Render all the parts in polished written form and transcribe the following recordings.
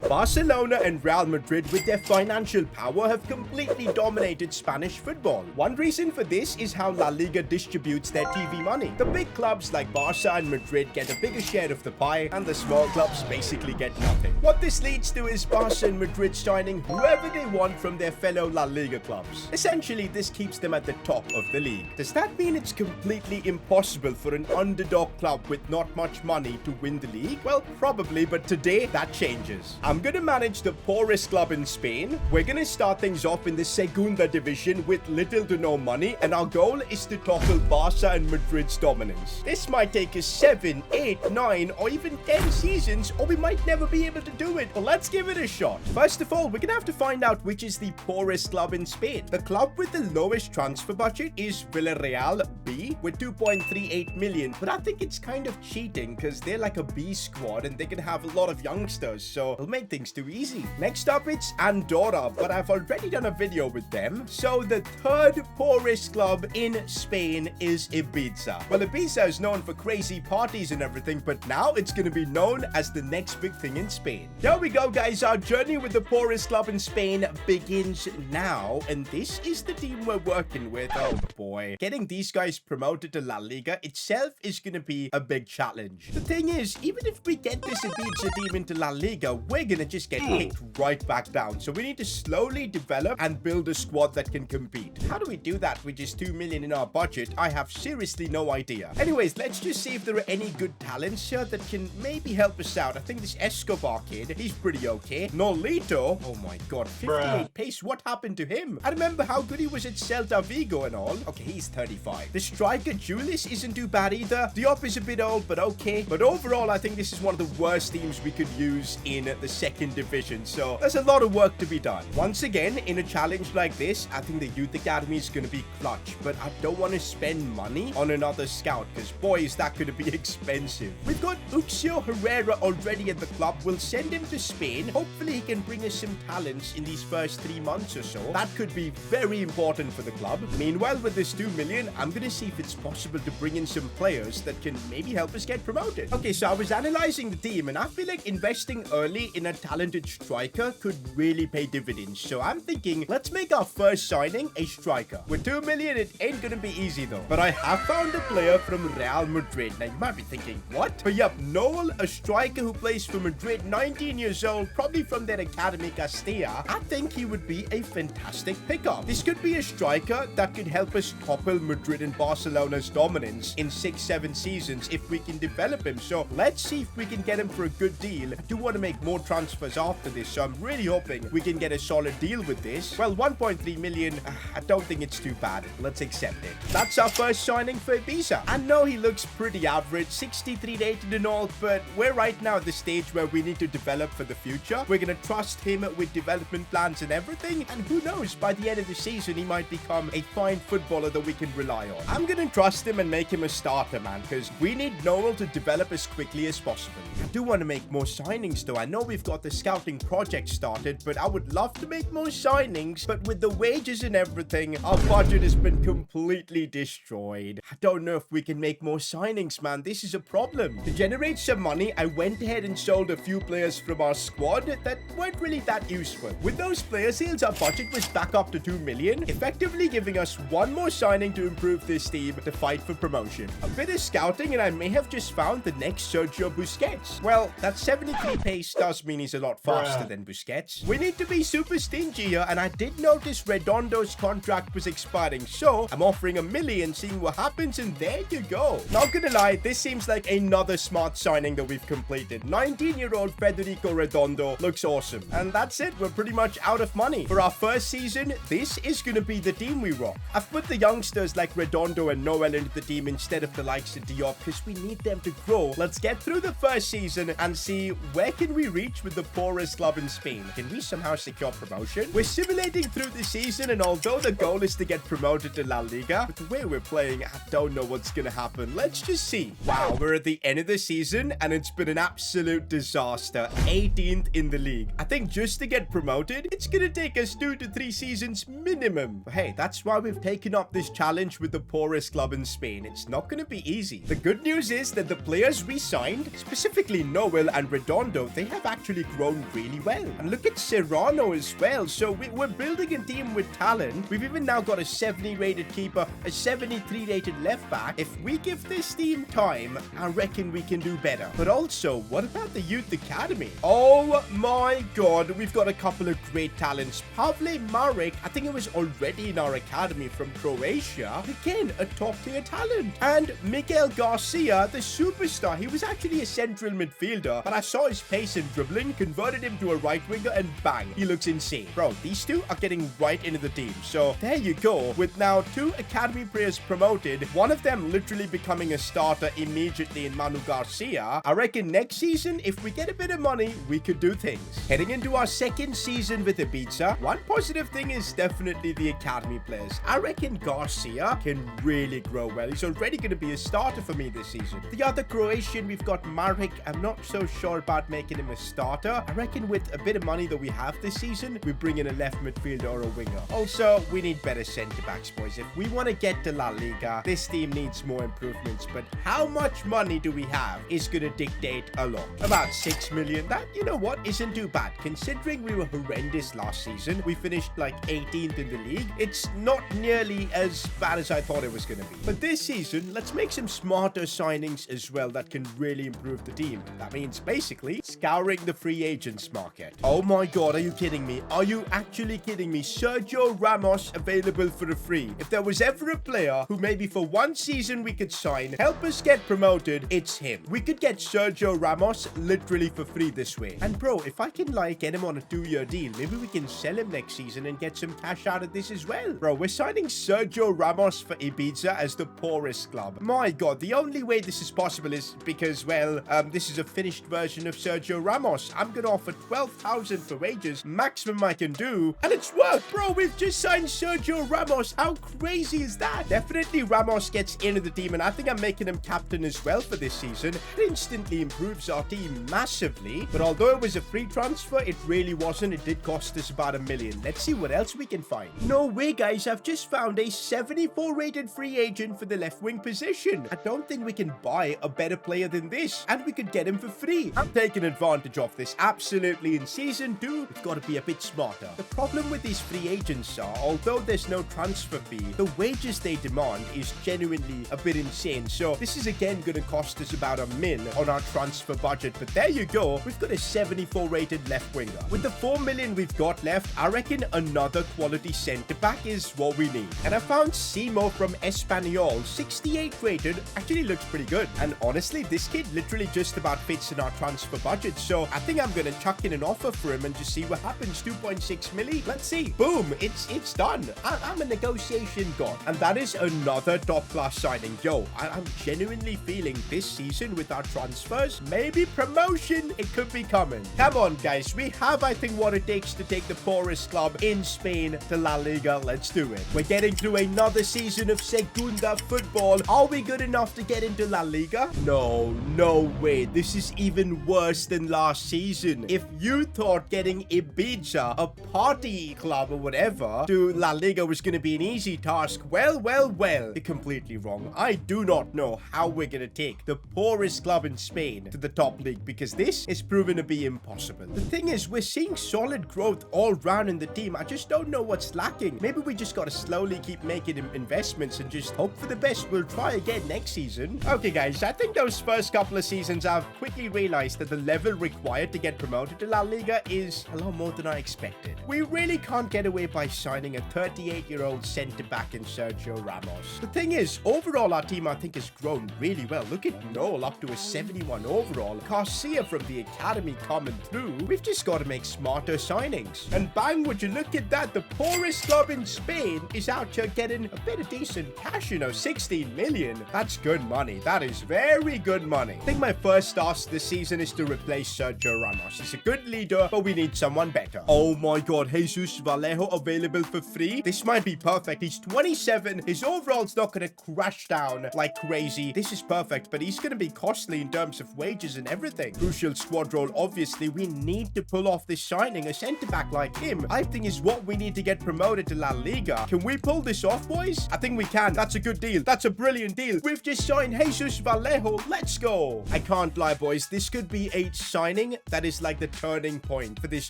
Barcelona and Real Madrid, with their financial power, have completely dominated Spanish football. One reason for this is how La Liga distributes their TV money. The big clubs like Barca and Madrid get a bigger share of the pie, and the small clubs basically get nothing. What this leads to is Barca and Madrid signing whoever they want from their fellow La Liga clubs. Essentially, this keeps them at the top of the league. Does that mean it's completely impossible for an underdog club with not much money to win the league? Well, probably, but today that changes. I'm gonna manage the poorest club in Spain. We're gonna start things off in the Segunda division with little to no money, and our goal is to topple Barca and Madrid's dominance. This might take us 7, 8, 9, or even 10 seasons, or we might never be able to do it, but let's give it a shot. First of all, we're gonna have to find out which is the poorest club in Spain. The club with the lowest transfer budget is Villarreal B with 2.38 million, but I think it's kind of cheating because they're like a B squad and they can have a lot of youngsters, so it'll make things too easy. Next up, it's Andorra, but I've already done a video with them. So the third poorest club in Spain is Ibiza. Well, Ibiza is known for crazy parties and everything, but now it's going to be known as the next big thing in Spain. There we go, guys. Our journey with the poorest club in Spain begins now, and this is the team we're working with. Oh boy. Getting these guys promoted to La Liga itself is going to be a big challenge. The thing is, even if we get this Ibiza team into La Liga, we're going to just get kicked right back down. So we need to slowly develop and build a squad that can compete. How do we do that with just 2 million in our budget? I have seriously no idea. Anyways, let's just see if there are any good talents here that can maybe help us out. I think this Escobar kid, he's pretty okay. Nolito, oh my god, 58 pace. What happened to him? I remember how good he was at Celta Vigo and all. Okay, he's 35. The striker Julius isn't too bad either. Diop is a bit old, but okay. But overall, I think this is one of the worst teams we could use in the second division. So there's a lot of work to be done. Once again, in a challenge like this, I think the youth academy is going to be clutch, but I don't want to spend money on another scout because boy, is that going to be expensive. We've got Uxio Herrera already at the club. We'll send him to Spain. Hopefully he can bring us some talents in these first 3 months or so. That could be very important for the club. Meanwhile, with this 2 million, I'm going to see if it's possible to bring in some players that can maybe help us get promoted. Okay, so I was analyzing the team and I feel like investing early in a talented striker could really pay dividends. So I'm thinking, let's make our first signing a striker. With 2 million, it ain't gonna be easy though. But I have found a player from Real Madrid. Now you might be thinking, what? But yep, Noel, a striker who plays for Madrid, 19 years old, probably from their academy Castilla. I think he would be a fantastic pickup. This could be a striker that could help us topple Madrid and Barcelona's dominance in 6-7 seasons if we can develop him. So let's see if we can get him for a good deal. I do want to make more transfers after this, so I'm really hoping we can get a solid deal with this. Well, 1.3 million, I don't think it's too bad. Let's accept it. That's our first signing for Ibiza. I know he looks pretty average, 63 rated and all, but we're right now at the stage where we need to develop for the future. We're going to trust him with development plans and everything, and who knows, by the end of the season, he might become a fine footballer that we can rely on. I'm going to trust him and make him a starter, man, because we need Noel to develop as quickly as possible. I do want to make more signings, though. I know we've got the scouting project started, but I would love to make more signings, but with the wages and everything, our budget has been completely destroyed. I don't know if we can make more signings, man. This is a problem. To generate some money, I went ahead and sold a few players from our squad that weren't really that useful. With those player sales, our budget was back up to 2 million, effectively giving us one more signing to improve this team to fight for promotion. A bit of scouting and I may have just found the next Sergio Busquets. Well, that 73 pace does mean he's a lot faster than Busquets. We need to be super stingy here, and I did notice Redondo's contract was expiring, so I'm offering $1 million, seeing what happens, and there you go. Not gonna lie, this seems like another smart signing that we've completed. 19-year-old Federico Redondo looks awesome. And that's it, we're pretty much out of money. For our first season, this is gonna be the team we rock. I've put the youngsters like Redondo and Noel into the team instead of the likes of Diop because we need them to grow. Let's get through the first season and see where can we reach with the poorest club in Spain. Can we somehow secure promotion? We're simulating through the season, and although the goal is to get promoted to La Liga, with the way we're playing, I don't know what's gonna happen. Let's just see. Wow, we're at the end of the season and it's been an absolute disaster. 18th in the league. I think just to get promoted, it's gonna take us 2 to 3 seasons minimum. But hey, that's why we've taken up this challenge with the poorest club in Spain. It's not gonna be easy. The good news is that the players we signed, specifically Noel and Redondo, they have actually actually grown really well. And look at Serrano as well. So we're building a team with talent. We've even now got a 70 rated keeper, a 73 rated left back. If we give this team time, I reckon we can do better. But also, what about the youth academy? Oh my god, we've got a couple of great talents. Pavle Marek, I think it was already in our academy from Croatia. Again, a top tier talent. And Miguel Garcia, the superstar. He was actually a central midfielder, but I saw his pace and dribbling, converted him to a right winger, and bang, he looks insane. Bro, these two are getting right into the team. So there you go. With now 2 academy players promoted, one of them literally becoming a starter immediately in Manu Garcia. I reckon next season, if we get a bit of money, we could do things. Heading into our second season with Ibiza, one positive thing is definitely the academy players. I reckon Garcia can really grow well. He's already going to be a starter for me this season. The other Croatian, we've got Marek. I'm not so sure about making him a starter. I reckon with a bit of money that we have this season, we bring in a left midfielder or a winger. Also, we need better centre backs, boys. If we want to get to La Liga, this team needs more improvements. But how much money do we have is going to dictate a lot. About 6 million. That, you know what, isn't too bad. Considering we were horrendous last season, we finished like 18th in the league. It's not nearly as bad as I thought it was going to be. But this season, let's make some smarter signings as well that can really improve the team. That means basically scouring the free agents market. Oh my god, are you kidding me? Are you actually kidding me? Sergio Ramos available for a free. If there was ever a player who maybe for one season we could sign, help us get promoted, it's him. We could get Sergio Ramos literally for free this way. And bro, if I can like get him on a 2-year deal, maybe we can sell him next season and get some cash out of this as well. Bro, we're signing Sergio Ramos for Ibiza as the poorest club. My god, the only way this is possible is because, well, this is a finished version of Sergio Ramos. I'm gonna offer 12,000 for wages, maximum I can do, and it's worked. Bro, we've just signed Sergio Ramos. How crazy is that? Definitely Ramos gets into the team, and I think I'm making him captain as well for this season. It instantly improves our team massively, but although it was a free transfer, it really wasn't. It did cost us about $1 million. Let's see what else we can find. No way, guys. I've just found a 74 rated free agent for the left wing position. I don't think we can buy a better player than this, and we could get him for free. I'm taking advantage of this. Absolutely. In season 2, we've got to be a bit smarter. The problem with these free agents are, although there's no transfer fee, the wages they demand is genuinely a bit insane. So this is again going to cost us about $1 million on our transfer budget. But there you go. We've got a 74 rated left winger. With the $4 million we've got left, I reckon another quality centre back is what we need. And I found Simo from Espanyol, 68 rated, actually looks pretty good. And honestly, this kid literally just about fits in our transfer budget. So I think I'm going to chuck in an offer for him and just see what happens. 2.6 million. Let's see. Boom. It's done. I'm a negotiation god. And that is another top class signing. Yo, I'm genuinely feeling this season with our transfers, maybe promotion, it could be coming. Come on, guys. We have, I think, what it takes to take the poorest club in Spain to La Liga. Let's do it. We're getting through another season of Segunda football. Are we good enough to get into La Liga? No way. This is even worse than last season. If you thought getting Ibiza, a party club or whatever, to La Liga was going to be an easy task, well, you're completely wrong. I do not know how we're going to take the poorest club in Spain to the top league, because this is proven to be impossible. The thing is, we're seeing solid growth all round in the team. I just don't know what's lacking. Maybe we just got to slowly keep making investments and just hope for the best. We'll try again next season. Okay, guys, I think those first couple of seasons I've quickly realized that the level required to get promoted to La Liga is a lot more than I expected. We really can't get away by signing a 38-year-old centre-back in Sergio Ramos. The thing is, overall our team I think has grown really well. Look at Noel up to a 71 overall. Garcia from the academy coming through. We've just got to make smarter signings. And bang, would you look at that, the poorest club in Spain is out here getting a bit of decent cash, you know, 16 million. That's good money. That is very good money. I think my first task this season is to replace Sergio Ramos. He's a good leader, but we need someone better. Oh my god, Jesus Vallejo available for free. This might be perfect. He's 27. His overall's not going to crash down like crazy. This is perfect, but he's going to be costly in terms of wages and everything. Crucial squad role. Obviously, we need to pull off this signing. A centre-back like him, I think, is what we need to get promoted to La Liga. Can we pull this off, boys? I think we can. That's a good deal. That's a brilliant deal. We've just signed Jesus Vallejo. Let's go. I can't lie, boys. This could be a signing that is like the turning point for this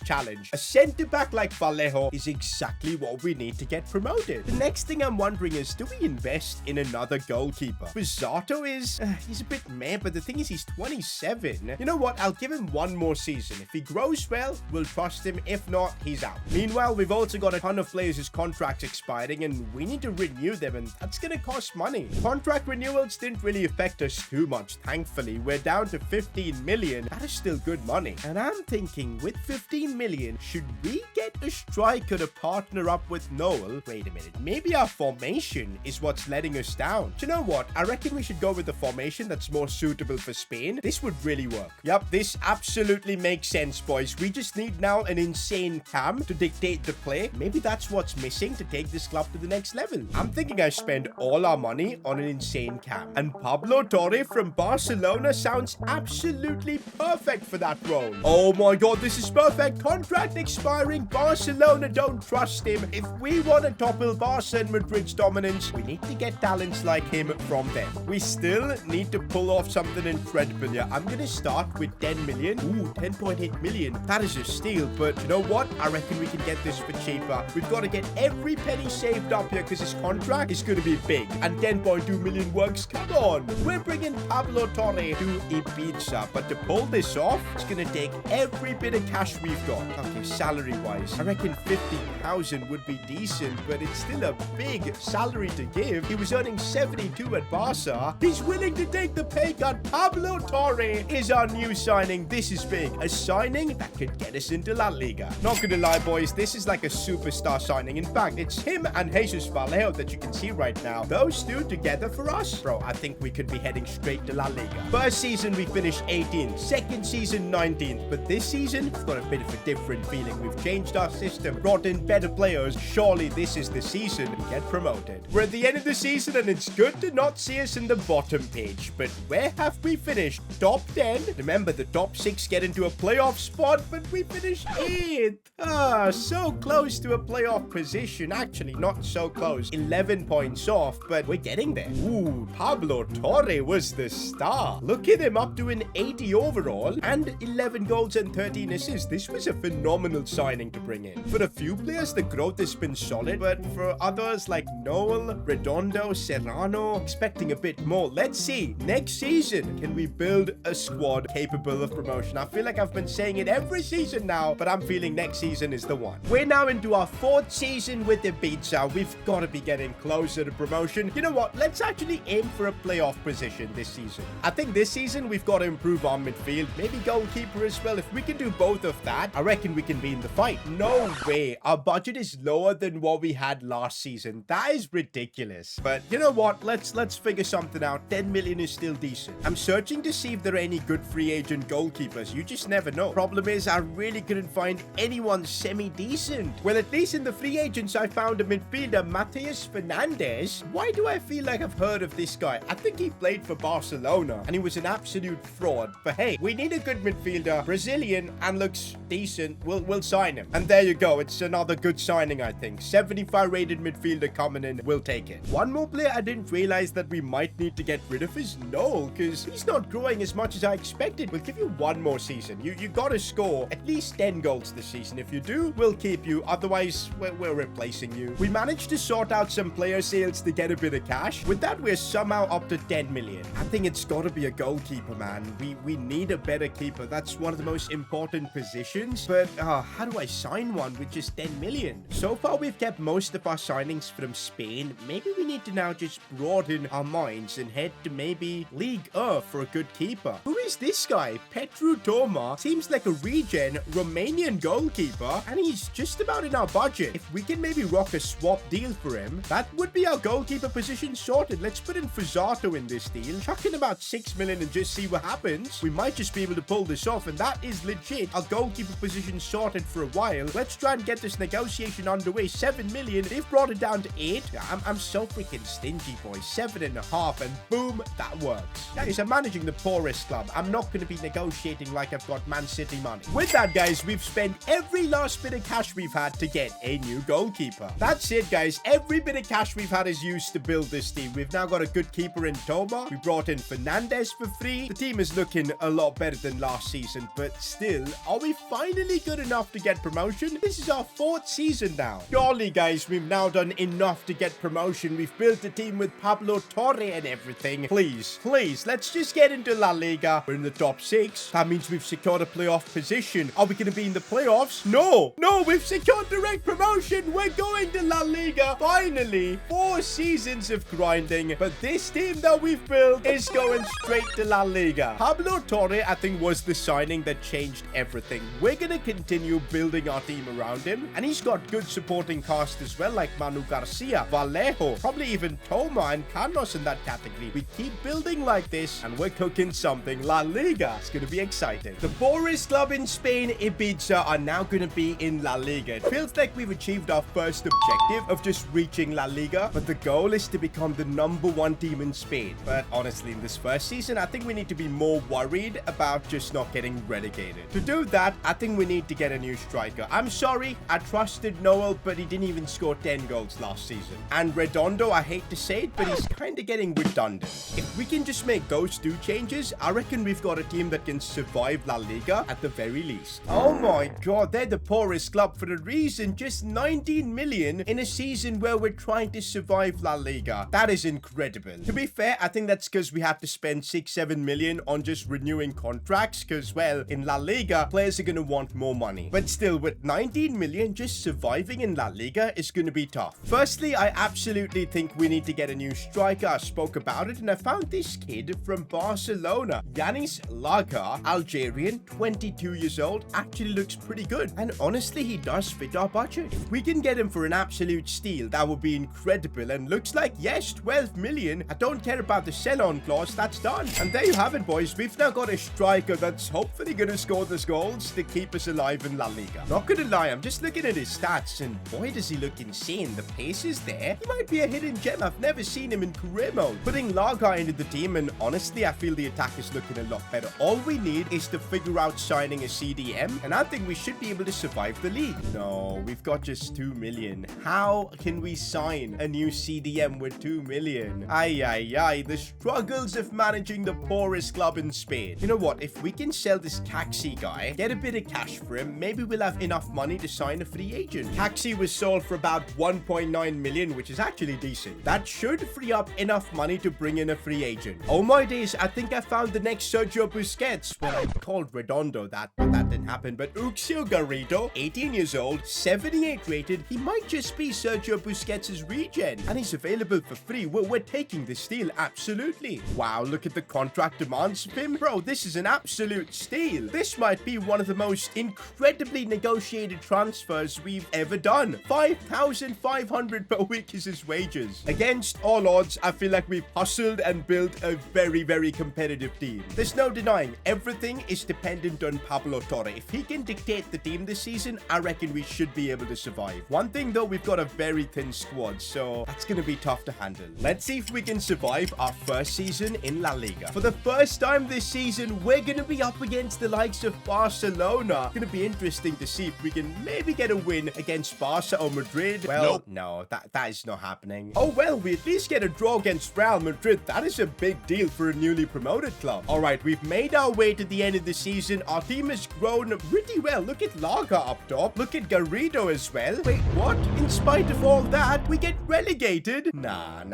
challenge. A centre-back like Vallejo is exactly what we need to get promoted. The next thing I'm wondering is, do we invest in another goalkeeper? Pizarro is, he's a bit meh, but the thing is he's 27. You know what? I'll give him one more season. If he grows well, we'll trust him. If not, he's out. Meanwhile, we've also got a ton of players whose contracts expiring, and we need to renew them, and that's gonna cost money. Contract renewals didn't really affect us too much, thankfully. We're down to 15 million. That is still good money. And I'm thinking, with 15 million, should we get a striker to partner up with Noel? Wait a minute, maybe our formation is what's letting us down. Do you know what? I reckon we should go with the formation that's more suitable for Spain. This would really work. Yep, this absolutely makes sense, boys. We just need now an insane cam to dictate the play. Maybe that's what's missing to take this club to the next level. I'm thinking I spend all our money on an insane cam. And Pablo Torre from Barcelona sounds absolutely perfect for that role. Oh my god, this is perfect. Contract expiring. Barcelona don't trust him. If we want to topple Barca and Madrid's dominance, we need to get talents like him from them. We still need to pull off something incredible here. I'm going to start with 10 million. Ooh, 10.8 million. That is a steal, but you know what? I reckon we can get this for cheaper. We've got to get every penny saved up here because his contract is going to be big. And 10.2 million works. Come on. We're bringing Pablo Torre to Ibiza, but to pull this off, it's going to take every bit of cash we've got. Okay, salary-wise, I reckon 50,000 would be decent, but it's still a big salary to give. He was earning 72 at Barca. He's willing to take the pay cut. Pablo Torre is our new signing. This is big. A signing that could get us into La Liga. Not gonna lie, boys, this is like a superstar signing. In fact, it's him and Jesus Vallejo that you can see right now. Those two together for us, bro, I think we could be heading straight to La Liga. First season, we finished 18th. Second season, 19th. But this season, we've got a bit of a different feeling. We've changed our system, brought in better players. Surely this is the season we get promoted. We're at the end of the season, and it's good to not see us in the bottom page. But where have we finished? Top 10? Remember, the top 6 get into a playoff spot, but we finished 8th. So close to a playoff position. Actually, not so close. 11 points off, but we're getting there. Ooh, Pablo Torre was the star. Look at him, up to an 80 overall and 11 goals and 13 assists. This was a phenomenal signing to bring in. For a few players, the growth has been solid, but for others like Noel, Redondo, Serrano, expecting a bit more. Let's see. Next season, can we build a squad capable of promotion? I feel like I've been saying it every season now, but I'm feeling next season is the one. We're now into our 4th season with Ibiza. We've got to be getting closer to promotion. You know what? Let's actually aim for a playoff position this season. I think this season we've got to improve our midfield, maybe goalkeeper as well. If we can do both of that, I reckon we can be in the fight. No way. Our budget is lower than what we had last season. That is ridiculous. But you know what? Let's figure something out. 10 million is still decent. I'm searching to see if there are any good free agent goalkeepers. You just never know. Problem is, I really couldn't find anyone semi-decent. Well, at least in the free agents, I found a midfielder, Mateus Fernandez. Why do I feel like I've heard of this guy? I think he played for Barcelona, and he was an absolute fraud. But hey, we need a good midfielder, Brazilian, and looks decent. We'll sign him. And there you go. It's another good signing, I think. 75 rated midfielder coming in. We'll take it. One more player I didn't realize that we might need to get rid of is Noel, because he's not growing as much as I expected. We'll give you one more season. You gotta score at least 10 goals this season. If you do, we'll keep you. Otherwise, we're replacing you. We managed to sort out some player sales to get a bit of cash. With that, we're somehow up to 10 million. I think it's gotta be a goalkeeper, man. We need a better keeper. That's one of the most important positions. But how do I sign one with just 10 million? So far, we've kept most of our signings from Spain. Maybe we need to now just broaden our minds and head to maybe League E for a good keeper. Who is this guy? Petru Toma. Seems like a regen Romanian goalkeeper, and he's just about in our budget. If we can maybe rock a swap deal for him, that would be our goalkeeper position sorted. Let's put in Fuzzato in this deal. Chuck in about 6 million and just see what happens. We might just be able to pull this off, and that is legit. Our goalkeeper position sorted for a while. Let's try and get this negotiation underway. 7 million. They've brought it down to 8. I'm so freaking stingy, boys. 7.5, and boom, that works. Guys, I'm managing the Poorest club. I'm not going to be negotiating like I've got Man City money. With that, guys, we've spent every last bit of cash we've had to get a new goalkeeper. That's it, guys. Every bit of cash we've had is used to build this team. We've now got a good keeper in Toma. We brought in Fernandez for free. The team is looking a lot better than last season, but still, are we finally good enough to get promotion? This is our 4th season now. Surely, guys, we've now done enough to get promotion. We've built a team with Pablo Torre and everything. Please, let's just get into La Liga. We're in the top 6. That means we've secured a playoff position. Are we going to be in the playoffs? No, we've secured direct promotion. We're going to La Liga. Finally, 4 seasons of grinding, but this team that we've built is going straight to La Liga. Pablo Torre, I think, was the signing that changed everything. We're going to continue building our team around him, and he's got good supporting cast as well, like Manu Garcia, Vallejo, probably even Toma and Carlos in that category. We keep building like this, and we're cooking something. La Liga. It's going to be exciting. The poorest club in Spain, Ibiza, are now going to be in La Liga. It feels like we've achieved our first objective of just reaching La Liga, but the goal is to become the #1 team in Spain. But honestly, in this first season, I think we need to be more worried about just not getting relegated. To do that, I think we need to get a new striker. I'm sorry, I trusted Noel, but he didn't even score 10 goals last season. And Redondo, I hate to say it, but he's kind of getting redundant. If we can just make those 2 changes, I reckon we've got a team that can survive La Liga at the very least. Oh my god, they're the poorest club for a reason. Just 19 million in a season where we're trying to survive La Liga. That is incredible. To be fair, I think that's because we had to spend 6-7 million on just renewing contracts because, well, in La Liga, players are going to want more money. But still, with 19 million, just surviving in La Liga is going to be tough. Firstly, I absolutely think we need to get a new striker. I spoke about it, and I found this kid from Barcelona. Yanis Laga, Algerian, 22 years old, actually looks pretty good. And honestly, he does fit our budget. If we can get him for an absolute steal, that would be incredible. And looks like, yes, 12 million. I don't care about the sell-on clause. That's done. And there you have it, boys. We've now got a striker that's hopefully going to score the goals to keep us alive in La Liga. Not going to lie, I'm just looking at his stats, and boy, does he look insane. The pace is there. He might be a hidden gem. I've never seen him in career mode. Putting Laga into the team, and honestly, I feel the attack is looking a lot better. All we need is to figure out signing a CDM, and I think we should be able to survive the league. No, we've got just 2 million. How can we sign a new CDM with 2 million? Ay, the struggles of managing the poorest club in Spain. You know what? If we can sell this Taxi guy, get a bit of cash for him, maybe we'll have enough money to sign a free agent. Taxi was sold for about 1.9 million, which is actually decent. That should free up enough money to bring in a free agent. Oh my days, I think I found the next Sergio Busquets. Well, I called Redondo that, but that didn't happen. But Uxio Garrido, 18 years old, 78 rated. He might just be Sergio Busquets' regen, and he's available for free. We're taking this deal, absolutely. Wow, look at the contract demands of him. Bro, this is an absolute steal. This might be one of the most incredibly negotiated transfers we've ever done. 5,500 per week is his wages. Against all odds, I feel like we've hustled and built a very, very competitive team. There's no denying, everything is dependent on Pablo Torre. If he can dictate the team this season, I reckon we should be able to survive. One thing though, we've got a very thin squad, so that's going to be tough to handle. Let's see if we can survive our first season in La Liga. For the first time this season, we're going to be up against the likes of Barcelona. It's going to be interesting to see if we can maybe get a win against Barca or Madrid. Well, no, that is not happening. Oh well, we at least get a draw against Real Madrid. That is a big deal for a newly promoted club. All right, we've made our way to the end of the season. Our team has grown pretty well. Look at Laga up top. Look at Garrido as well. Wait, what? In spite of all that, we get relegated? Nah.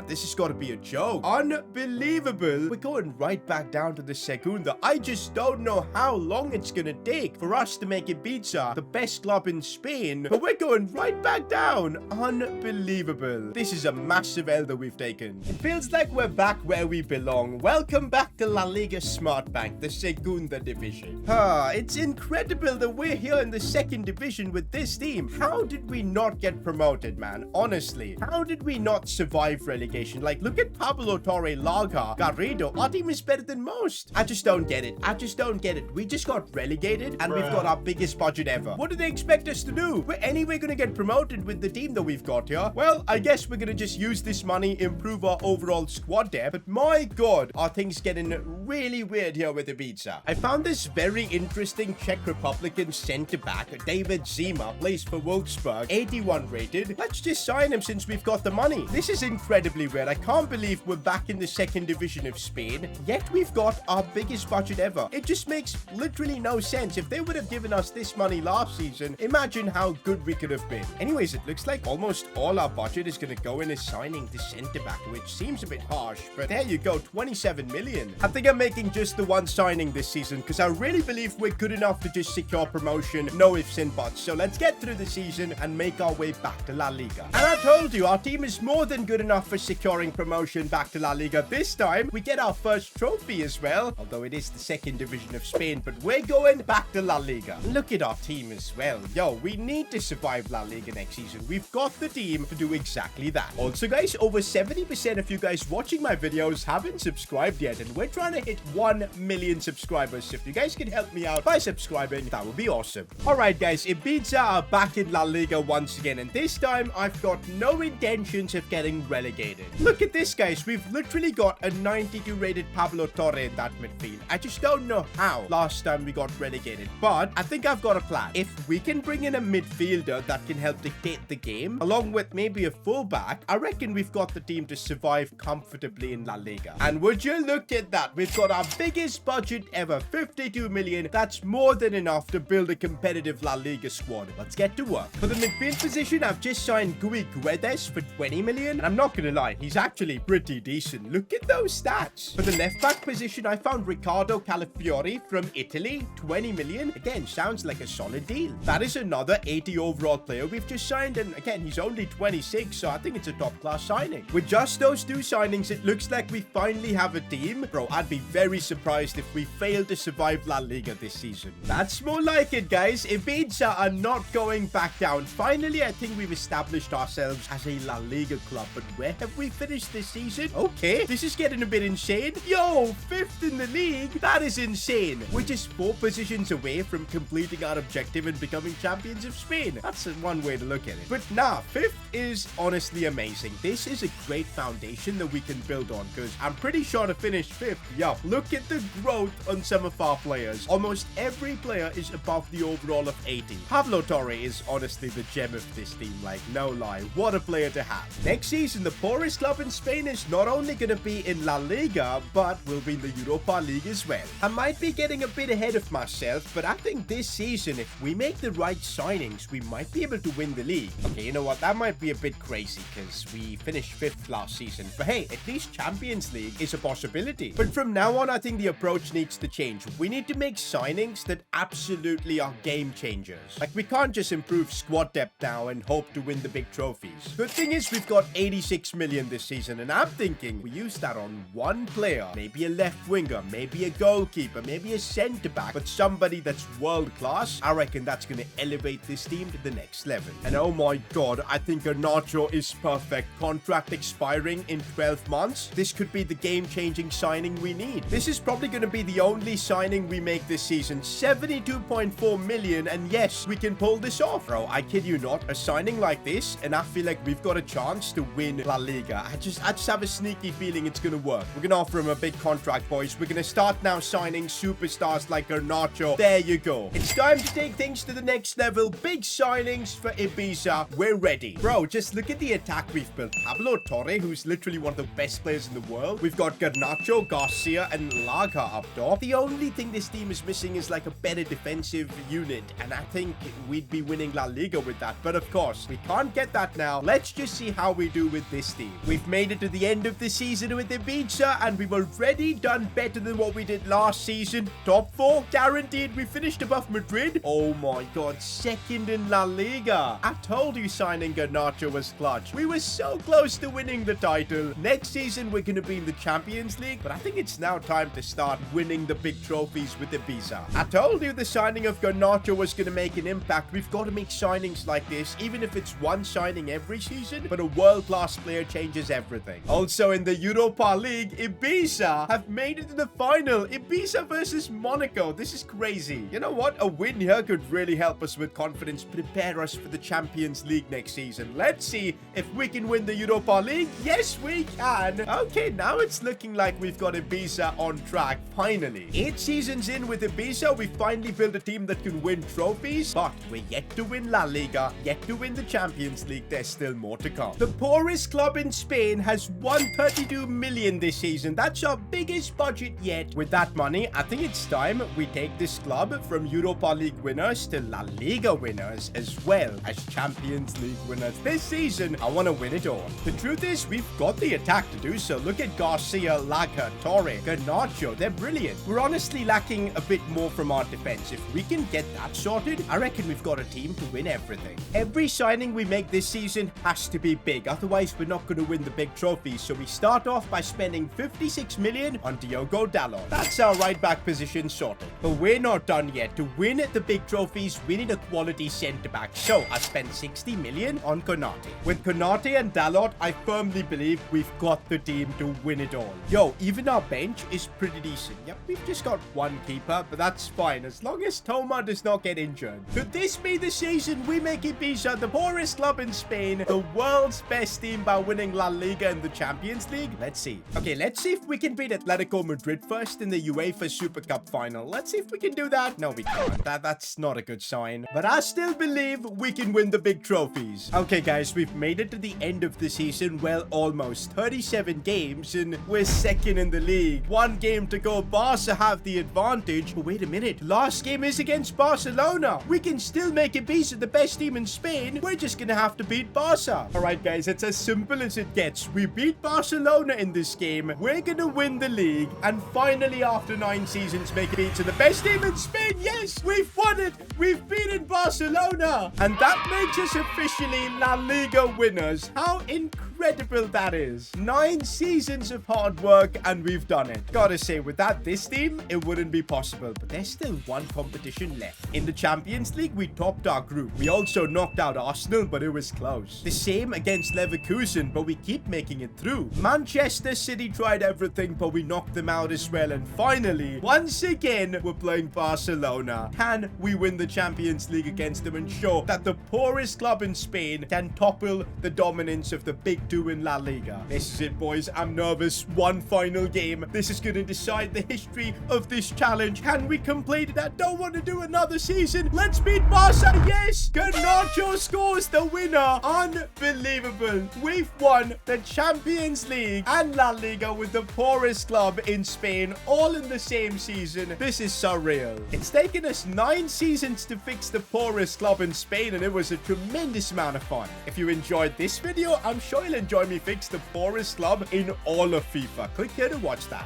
This has got to be a joke. Unbelievable. We're going right back down to the Segunda. I just don't know how long it's going to take for us to make Ibiza the best club in Spain, but we're going right back down. Unbelievable. This is a massive L that we've taken. It feels like we're back where we belong. Welcome back to La Liga Smart Bank, the Segunda division. It's incredible that we're here in the second division with this team. How did we not get promoted, man? Honestly, how did we not survive relegation? Like, look at Pablo Torre, Laga, Garrido. Our team is better than most. I just don't get it. We just got relegated and we've got our biggest budget ever. What do they expect us to do? We're anyway going to get promoted with the team that we've got here. Well, I guess we're going to just use this money, improve our overall squad depth. But my god, are things getting really weird here with Ibiza. I found this very interesting Czech Republican centre-back, David Zima, plays for Wolfsburg, 81 rated. Let's just sign him since we've got the money. This is incredibly weird. I can't believe we're back in the second division of Spain, yet we've got our biggest budget ever. It just makes literally no sense. If they would have given us this money last season, imagine how good we could have been. Anyways, it looks like almost all our budget is going to go in as signing the centre-back, which seems a bit harsh, but there you go, 27 million. I think I'm making just the one signing this season because I really believe we're good enough to just secure promotion, no ifs and buts. So let's get through the season and make our way back to La Liga. And I told you, our team is more than good enough for securing promotion back to La Liga. This time, we get our first trophy as well, although it is the second division of Spain, but we're going back to La Liga. Look at our team as well. Yo, we need to survive La Liga next season. We've got the team to do exactly that. Also, guys, over 70% of you guys watching my videos haven't subscribed yet, and we're trying to hit 1 million subscribers. So if you guys can help me out by subscribing, that would be awesome. Alright, guys, Ibiza are back in La Liga once again, and this time I've got no intentions of getting relegated. Look at this, guys. We've literally got a 92 rated Pablo Torre in that midfield. I just don't know how last time we got relegated, but I think I've got a plan. If we can bring in a midfielder that can help dictate the game, along with maybe a fullback, I reckon we've got the team to survive comfortably in La Liga. And would you look at that? We've got our biggest budget ever, 52 million. That's more than enough to build a competitive La Liga squad. Let's get to work. For the midfield position, I've just signed Gui Guedes for 20 million. And I'm not gonna lie, he's actually pretty decent. Look at those stats. For the left back position, I found Riccardo Calafiori from Italy, 20 million. Again, sounds like a solid deal. That is another 80 overall player we've just signed, and again, he's only 26, so I think it's a top-class signing. With just those two signings, it looks like we finally have a team. Bro, I'd be very surprised if we fail to survive La Liga this season. That's more like it, guys. Ibiza are not going back down. Finally, I think we've established ourselves as a La Liga club, but where have we finished this season? Okay, this is getting a bit insane. Yo, 5th in the league? That is insane. We're just 4 positions away from completing our objective and becoming champions of Spain. That's one way to look at it. But nah, 5th is honestly amazing. This is a great foundation that we can build on, because I'm pretty sure to finish 5th, yo, look at the growth on some of our players. Almost every player is above the overall of 80. Pablo Torre is honestly the gem of this team, like, no lie. What a player to have. Next season, the poorest club in Spain is not only going to be in La Liga, but will be in the Europa League as well. I might be getting a bit ahead of myself, but I think this season, if we make the right signings, we might be able to win the league. Okay, you know what? That might be a bit crazy because we finished 5th last season. But hey, at least Champions League is a possibility. But from now on, I think the approach needs to change. We need to make signings that absolutely are game changers. Like, we can't just improve squad depth now and hope to win the big trophies. Good thing is we've got 86 million this season, and I'm thinking we use that on one player, maybe a left winger, maybe a goalkeeper, maybe a centre-back, but somebody that's world-class. I reckon that's going to elevate this team to the next level. And oh my god, I think Garnacho is perfect. Contract expiring in 12 months. This could be the game-changing signing we need. This is probably going to be the only signing we make this season. 72.4 million, and yes, we can pull this off. Bro, I kid you not, a signing like this, and I feel like we've got a chance to win La Liga. I just have a sneaky feeling it's going to work. We're going to offer him a big contract, boys. We're going to start now signing superstars like Garnacho. There you go. It's time to take things to the next level. Big signings for Ibiza. We're ready. Bro, just look at the attack we've built. Pablo Torre, who's literally one of the best players in the world. We've got Garnacho, Garcia, and Laga up top. The only thing this team is missing is like a better defensive unit, and I think we'd be winning La Liga with that. But of course, we can't get that now. Let's just see how we do with this team. We've made it to the end of the season with Ibiza, and we've already done better than what we did last season. Top 4, guaranteed. We finished above Madrid. Oh my god, 2nd in La Liga. I told you signing Garnacho was clutch. We were so close to winning the title. Next season, we're going to be in the Champions League, but I think it's now time to start winning the big trophies with Ibiza. I told you the signing of Garnacho was going to make an impact. We've got to make signings like this, even if it's one signing every season, but a world-class player changes everything. Also, in the Europa League, Ibiza have made it to the final. Ibiza versus Monaco. This is crazy. You know what? A win here could really help us with confidence, prepare us for the Champions League next season. Let's see if we can win the Europa League. Yes, we can. Okay, now it's looking like we've got Ibiza Barca on track, finally. 8 seasons in with Ibiza, we finally built a team that can win trophies, but we're yet to win La Liga, yet to win the Champions League. There's still more to come. The poorest club in Spain has won 32 million this season. That's our biggest budget yet. With that money, I think it's time we take this club from Europa League winners to La Liga winners, as well as Champions League winners. This season, I want to win it all. The truth is, we've got the attack to do so. Look at Garcia, Laca, Torre, Garnacho. They're brilliant. We're honestly lacking a bit more from our defense. If we can get that sorted, I reckon we've got a team to win everything. Every signing we make this season has to be big. Otherwise, we're not going to win the big trophies. So we start off by spending 56 million on Diogo Dalot. That's our right back position sorted. But we're not done yet. To win the big trophies, we need a quality centre back. So I spent 60 million on Konate. With Konate and Dalot, I firmly believe we've got the team to win it all. Yo, even our bench is pretty decent. Yep, we've just got one keeper, but that's fine as long as Toma does not get injured. Could this be the season we make Ibiza the poorest club in Spain, the world's best team, by winning La Liga and the Champions League? Let's see. Okay, let's see if we can beat Atletico Madrid first in the UEFA Super Cup final. Let's see if we can do that. No, we can't. That's not a good sign. But I still believe we can win the big trophies. Okay, guys, we've made it to the end of the season. Well, almost 37 games, and we're second in the league. One game to go. Barca have the advantage. But wait a minute. Last game is against Barcelona. We can still make Ibiza the best team in Spain. We're just gonna have to beat Barca. Alright, guys, it's as simple as it gets. We beat Barcelona in this game. We're gonna win the league. And finally, after 9 seasons, make Ibiza the best team in Spain. Yes, we've won it. We've beaten Barcelona. And that makes us officially La Liga winners. How incredible that is. 9 seasons of hard work and we've done it. Gotta say, without this team, it wouldn't be possible. But there's still one competition left. In the Champions League, we topped our group. We also knocked out Arsenal, but it was close. The same against Leverkusen, but we keep making it through. Manchester City tried everything, but we knocked them out as well. And finally, once again, we're playing Barcelona. Can we win the Champions League against them and show that the poorest club in Spain can topple the dominance of the big two in La Liga? This is it, boys. I'm nervous. One final game. This is going to decide the history of this challenge. Can we complete it? I don't want to do another season. Let's beat Barca. Yes! Garnacho scores the winner. Unbelievable. We've won the Champions League and La Liga with the poorest club in Spain, all in the same season. This is surreal. It's taken us 9 seasons to fix the poorest club in Spain, and it was a tremendous amount of fun. If you enjoyed this video, I'm sure you'll enjoy me fix the poorest club in all of FIFA. Click here to watch that.